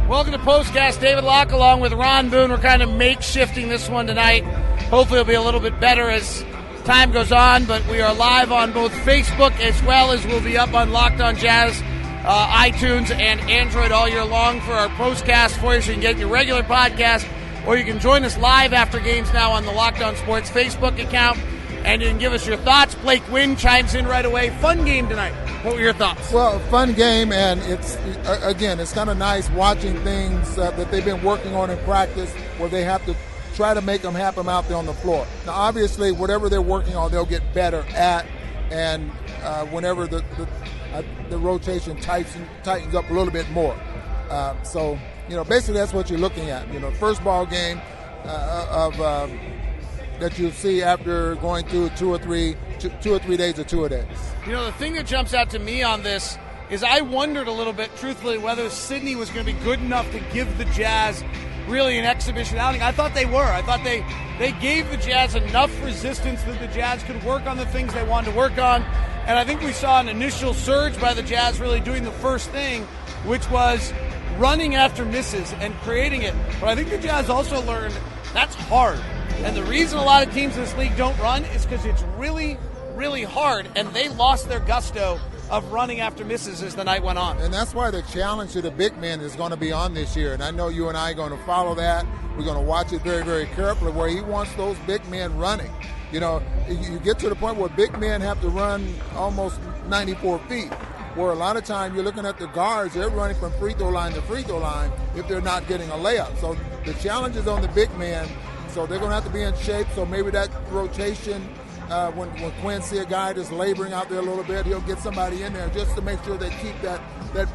Welcome to POSTCAST. David Locke along with Ron Boone. We're kind of makeshifting this one tonight. Hopefully it'll be a little bit better as time goes on, but we are live on both Facebook as well as we'll be up on Locked On Jazz, iTunes, and Android all year long for our POSTCAST for you, so you can get your regular podcast, or you can join us live after games now on the Locked On Sports Facebook account, and you can give us your thoughts. Blake Wynn chimes in right away. Fun game tonight. What were your thoughts? Well, fun game, and it's kind of nice watching things that they've been working on in practice where they have to try to make them happen out there on the floor. Now, obviously, whatever they're working on, they'll get better at, and whenever the rotation tightens up a little bit more. So, basically that's what you're looking at. First ball game that you see after going through two or three days or 2 days. The thing that jumps out to me on this is I wondered a little bit, truthfully, whether Sydney was going to be good enough to give the Jazz really an exhibition outing. I thought they were. I thought they gave the Jazz enough resistance that the Jazz could work on the things they wanted to work on. And I think we saw an initial surge by the Jazz really doing the first thing, which was running after misses and creating it. But I think the Jazz also learned that's hard. And the reason a lot of teams in this league don't run is because it's really, really hard. And they lost their gusto of running after misses as the night went on. And that's why the challenge to the big men is going to be on this year. And I know you and I are going to follow that. We're going to watch it very, very carefully where he wants those big men running. You get to the point where big men have to run almost 94 feet, where a lot of time you're looking at the guards, they're running from free throw line to free throw line if they're not getting a layup. So the challenge is on the big men. So they're going to have to be in shape. So maybe that rotation, when Quinn see a guy that's laboring out there a little bit, he'll get somebody in there just to make sure they keep that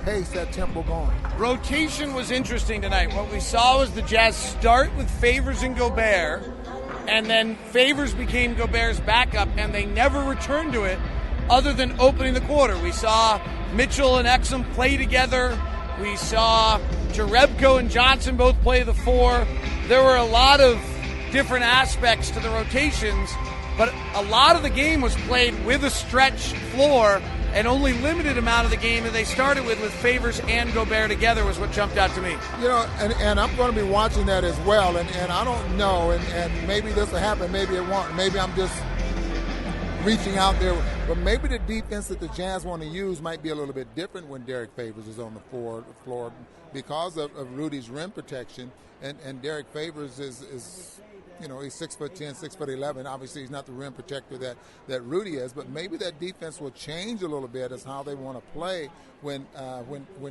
pace, that tempo going. Rotation was interesting tonight. What we saw was the Jazz start with Favors and Gobert, and then Favors became Gobert's backup, and they never returned to it other than opening the quarter. We saw Mitchell and Exum play together. We saw Jerebko and Johnson both play the four. There were a lot of different aspects to the rotations, but a lot of the game was played with a stretch floor, and only limited amount of the game that they started with Favors and Gobert together was what jumped out to me. And I'm going to be watching that as well, and I don't know, and maybe this will happen, maybe it won't. Maybe I'm just reaching out there, but maybe the defense that the Jazz want to use might be a little bit different when Derek Favors is on the floor because of Rudy's rim protection, and Derek Favors is he's 6'10", 6'11". Obviously, he's not the rim protector that Rudy is, but maybe that defense will change a little bit as how they want to play when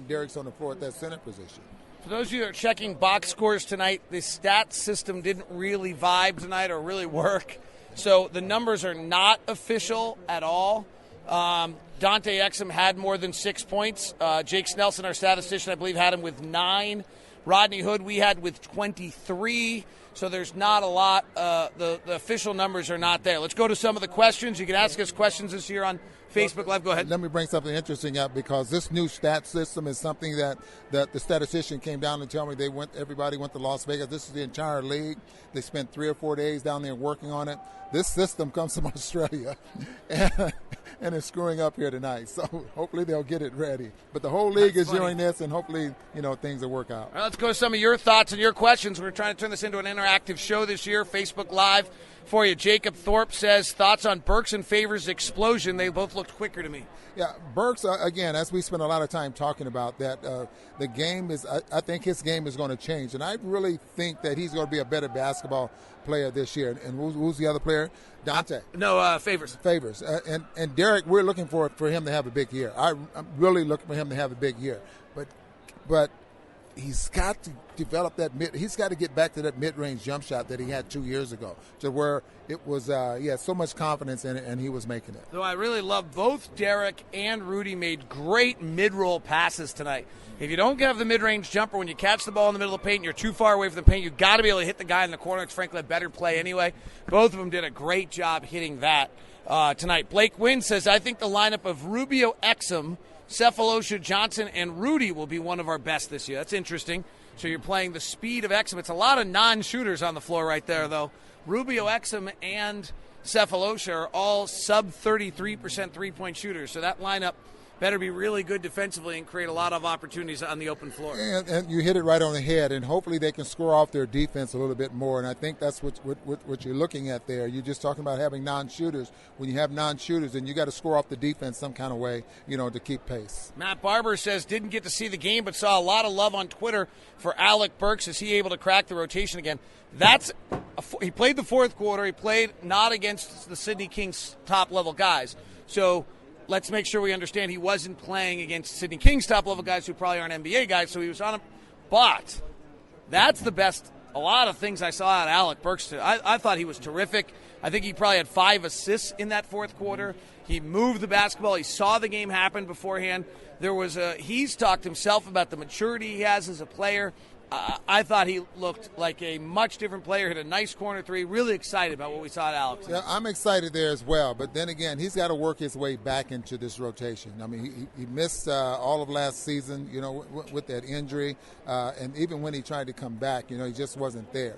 Derek's on the floor at that center position. For those of you that are checking box scores tonight, the stats system didn't really vibe tonight or really work, so the numbers are not official at all. Dante Exum had more than 6 points. Jake Snelson, our statistician, I believe, had him with 9. Rodney Hood we had with 23. So there's not a lot. The official numbers are not there. Let's go to some of the questions. You can ask us questions this year on Facebook Live. Go ahead. Let me bring something interesting up, because this new stat system is something that the statistician came down and told me everybody went to Las Vegas. This is the entire league. They spent 3 or 4 days down there working on it. This system comes from Australia, and it's screwing up here tonight. So hopefully they'll get it ready. But the whole league is doing this, and hopefully things will work out. All right, let's go to some of your thoughts and your questions. We're trying to turn this into an interactive show this year. Facebook Live for you. Jacob Thorpe says, thoughts on Burks and Favors' explosion. They both looked quicker to me. Yeah, Burks, again, as we spent a lot of time talking about that, the game is, I think his game is going to change. And I really think that he's going to be a better basketball player this year. And who's the other player? Dante. Favors. Favors. And Derek, we're looking for him to have a big year. I'm really looking for him to have a big year. But he's got to develop he's got to get back to that mid-range jump shot that he had 2 years ago, to where it was he had so much confidence in it, and he was making it. Though I really love both Derek and Rudy made great mid-roll passes tonight. If you don't have the mid-range jumper, when you catch the ball in the middle of the paint and you're too far away from the paint, you've got to be able to hit the guy in the corner. It's frankly a better play anyway. Both of them did a great job hitting that tonight. Blake Wynn says, I think the lineup of Rubio, Exum, Cephalosha, Johnson, and Rudy will be one of our best this year. That's interesting. So you're playing the speed of Exum. It's a lot of non-shooters on the floor right there, though. Rubio, Exum, and Cephalosha are all sub 33% three-point shooters. So that lineup better be really good defensively and create a lot of opportunities on the open floor. And you hit it right on the head, and hopefully they can score off their defense a little bit more, and I think that's what you're looking at there. You're just talking about having non-shooters. When you have non-shooters, then you got to score off the defense some kind of way, to keep pace. Matt Barber says, didn't get to see the game, but saw a lot of love on Twitter for Alec Burks. Is he able to crack the rotation again? He played the fourth quarter. He played not against the Sydney Kings top-level guys. So let's make sure we understand he wasn't playing against Sydney Kings top-level guys who probably aren't NBA guys, so he was on him. But that's the best. A lot of things I saw out of Alec Burks. I thought he was terrific. I think he probably had 5 assists in that fourth quarter. He moved the basketball. He saw the game happen beforehand. He's talked himself about the maturity he has as a player. I thought he looked like a much different player, hit a nice corner three. Really excited about what we saw at Alex. Yeah, I'm excited there as well. But then again, he's got to work his way back into this rotation. I mean, he missed all of last season, with that injury. And even when he tried to come back, he just wasn't there.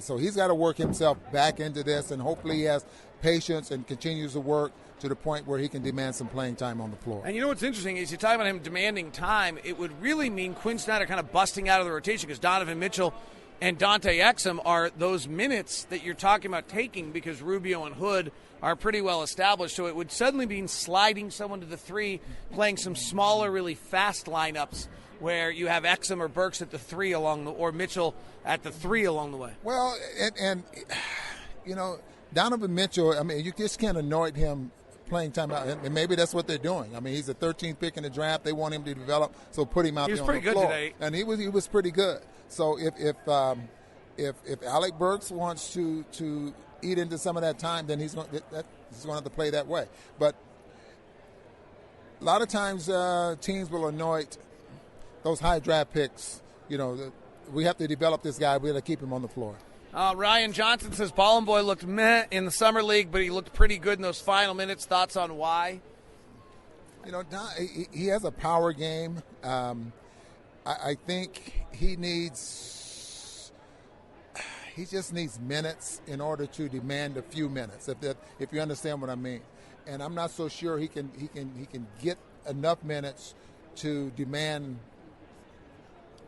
So he's got to work himself back into this, and hopefully he has patience and continues to work to the point where he can demand some playing time on the floor. And what's interesting is you talk about him demanding time, it would really mean Quinn Snyder kind of busting out of the rotation because Donovan Mitchell and Dante Exum are those minutes that you're talking about taking because Rubio and Hood are pretty well established. So it would suddenly mean sliding someone to the 3, playing some smaller, really fast lineups where you have Exum or Burks at the 3 or Mitchell at the 3 along the way. Well, and Donovan Mitchell, I mean, you just can't anoint him playing time out, and maybe that's what they're doing. I mean, he's the 13th pick in the draft. They want him to develop, so put him out there on the floor. He was pretty good today. And he was pretty good. So if Alec Burks wants to eat into some of that time, then he's going to have to play that way. But a lot of times teams will anoint those high draft picks. We have to develop this guy. We have to keep him on the floor. Ryan Johnson says Bolomboy looked meh in the summer league, but he looked pretty good in those final minutes. Thoughts on why? He has a power game. I think he just needs minutes in order to demand a few minutes. If you understand what I mean, and I'm not so sure he can get enough minutes to demand.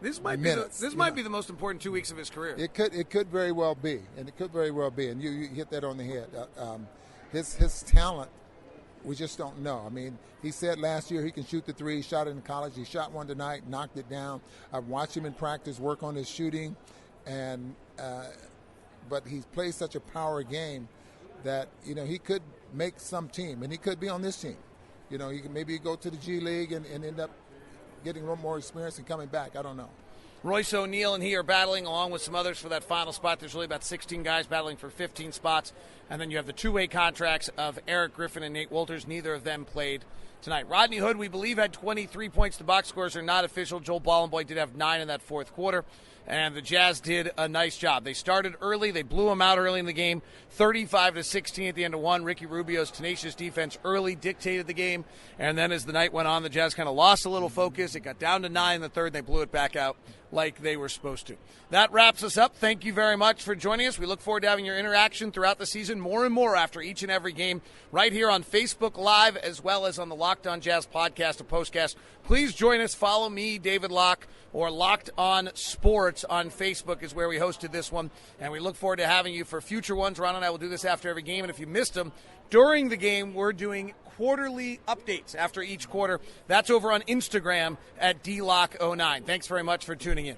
This might be the most important 2 weeks of his career. It could very well be, and you hit that on the head. His talent, we just don't know. I mean, he said last year he can shoot the 3. He shot it in college. He shot one tonight, knocked it down. I've watched him in practice work on his shooting, but he plays such a power game that he could make some team, and he could be on this team. He could maybe go to the G League and end up getting a little more experience and coming back. I don't know. Royce O'Neal and he are battling along with some others for that final spot. There's really about 16 guys battling for 15 spots. And then you have the two-way contracts of Eric Griffin and Nate Wolters. Neither of them played tonight. Rodney Hood, we believe, had 23 points. The box scores are not official. Joel Bolomboy did have 9 in that fourth quarter. And the Jazz did a nice job. They started early. They blew them out early in the game, 35-16 at the end of one. Ricky Rubio's tenacious defense early dictated the game. And then as the night went on, the Jazz kind of lost a little focus. It got down to 9 in the third. They blew it back out like they were supposed to. That wraps us up. Thank you very much for joining us. We look forward to having your interaction throughout the season, more and more after each and every game, right here on Facebook Live as well as on the Locked On Jazz podcast or POSTCAST. Please join us. Follow me, David Locke, or Locked On Sports on Facebook is where we hosted this one. And we look forward to having you for future ones. Ron and I will do this after every game. And if you missed them during the game, we're doing quarterly updates after each quarter. That's over on Instagram at DLock09. Thanks very much for tuning in.